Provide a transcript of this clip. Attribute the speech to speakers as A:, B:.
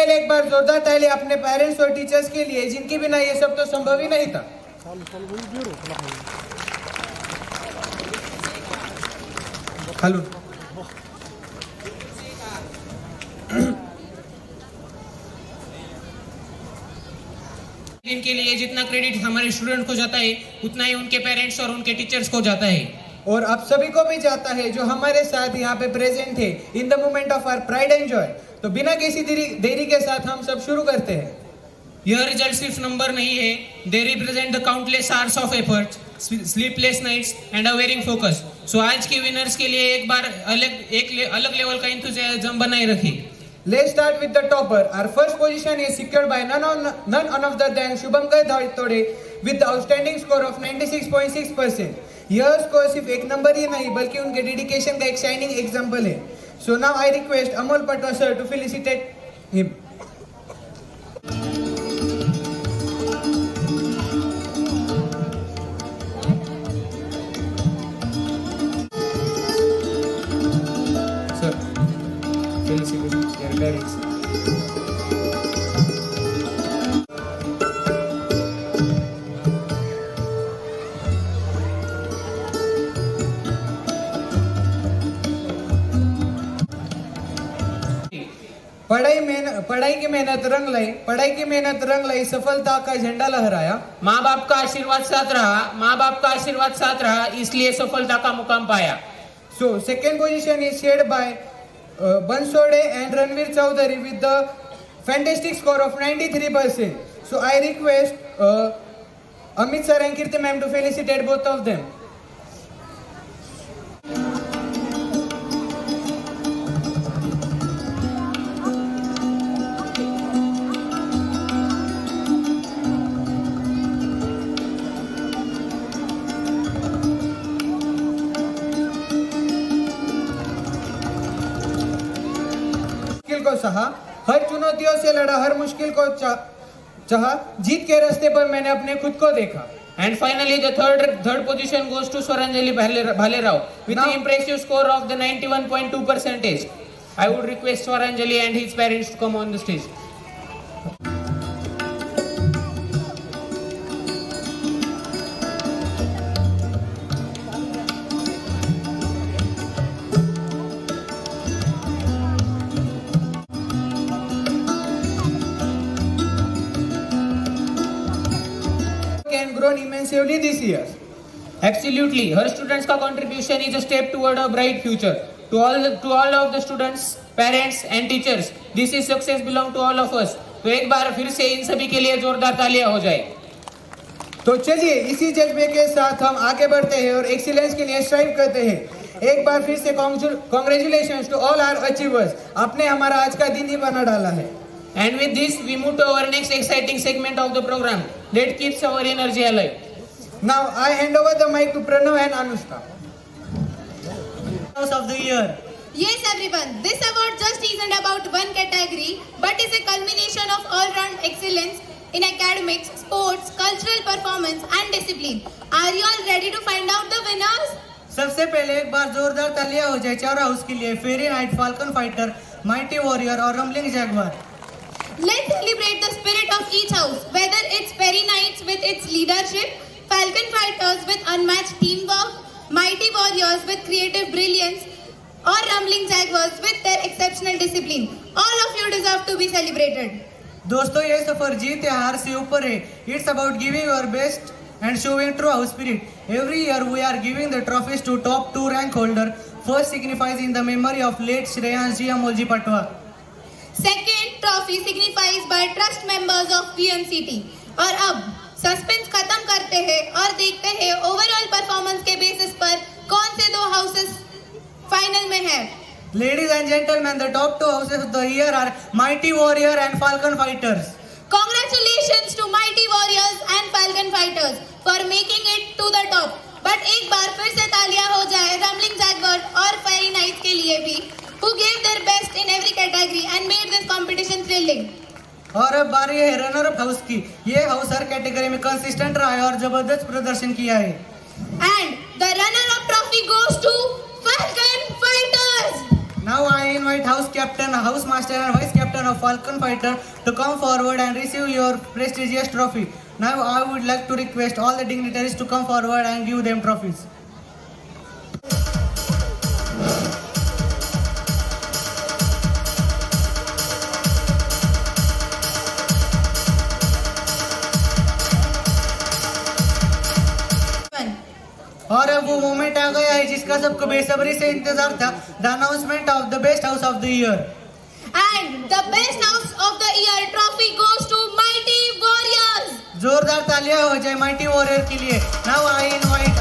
A: पहले एक बार जोरदार ताली अपने पेरेंट्स और टीचर्स के लिए, जिनके बिना ये सब तो संभव ही नहीं था। हेलो
B: इनके लिए जितना क्रेडिट हमारे स्टूडेंट को जाता है उतना ही उनके पेरेंट्स और उनके टीचर्स को जाता है,
A: और आप सभी को भी जाता है जो हमारे साथ यहाँ पे प्रेजेंट थे in the moment of our pride and joy. तो बिना किसी देरी के साथ हम सब शुरू करते हैं।
B: यह रिजल्ट सिर्फ नंबर नहीं है, they represent the countless hours of effort, sleepless nights and unwavering focus. So आज के विनर्स के लिए एक बार अलग लेवल का इंथुसियाज्म बनाए रखिए।
A: Let's start with the topper. Our first position is secured by none other than Shubhankar Tode with the outstanding score of 96.6%. यह स्कोर सिर्फ एक नंबर ही नहीं बल्कि उनके डेडिकेशन का एक शाइनिंग एग्जांपल है। So now I request Amol Patwa sir to felicitate him. Sir, felicitations your parents. पढ़ाई की मेहनत रंग लाई, सफलता का झंडा लहराया।
B: माँ बाप का आशीर्वाद साथ रहा, इसलिए सफलता का मुकाम पाया।
A: So second position is shared by Bansode and Ranveer Chaudhary with the fantastic score of 93%. So I request Amit sir and Kirti ma'am to felicitate both of them. को सहा, हर चुनौतियों से लड़ा, हर मुश्किल को चाहा, जीत के रास्ते पर मैंने अपने खुद को देखा।
B: And finally, the third position goes to Swaranjali Bhalerao with the impressive score of the 91.2%. I would request Swaranjali and his parents to come on the stage.
A: And grown immensely this year.
B: Absolutely, her students' का contribution is a step toward a bright future. To all of the students, parents and teachers, this is success belong to all of us. तो एक बार फिर से इन सभी के लिए जोरदार तालियां हो जाए।
A: तो चलिए इसी जज्बे के साथ हम आगे बढ़ते हैं और एक्सीलेंस के लिए स्ट्राइव करते हैं। एक बार फिर से congratulations to all our achievers. आपने हमारा आज का दिन ही बना डाला है।
B: And with this, we move to our next exciting segment of the program that keeps our energy alive.
A: Now I hand over the mic to Pranav and Anushka.
C: House of the year.
D: Yes everyone, this award just isn't about one category but is a culmination of all-round excellence in academics, sports, cultural performance and discipline. Are you all ready to find out the winners?
C: सबसे पहले एक बार जोरदार तालियां हो जाए चारों house के लिए, fairy night, falcon fighter, mighty warrior और rumbling jaguar.
D: Let's celebrate the spirit of each house, whether it's Perry Knights with its leadership, Falcon Fighters with unmatched teamwork, Mighty Warriors with creative brilliance, or Rumbling Jaguars with their exceptional discipline. All of you deserve to be celebrated.
C: दोस्तों ये सफर जीत या हार से ऊपर है। It's about giving our best and showing true house spirit. Every year we are giving the trophies to top 2 rank holder. First signifies in the memory of late Shreyansh Ji Amolji Patwa.
D: Second trophy signifies by trust members of PMCT. और अब suspense खत्म करते हैं और देखते हैं overall performance के basis पर कौन से दो हाउसेस फाइनल में है।
C: Ladies and gentlemen, the top 2 houses of the year are Mighty Warrior and Falcon Fighters.
D: Congratulations to Mighty Warriors and Falcon Fighters for making it to the top. But एक बार फिर से तालियां हो जाए Rumbling Jaguar और Fairy Knights के लिए भी, who gave their best in every category and made this competition thrilling.
C: और अब बारी है रनर अप हाउस की। ये हाउस हर कैटेगरी में कंसिस्टेंट रहा है और जबरदस्त प्रदर्शन किया है।
D: And the runner-up trophy goes to Falcon Fighters.
C: Now I invite house captain, house master and vice captain of Falcon Fighter to come forward and receive your prestigious trophy. Now I would like to request all the dignitaries to come forward and give them trophies. और अब वो moment आ गया है जिसका सबको बेसब्री से इंतजार था. The announcement of the best house of the year.
D: And the best house of the year trophy goes to Mighty Warriors.
C: जोरदार तालियां हो जाए माइटी वॉरियर के लिए. Now I invite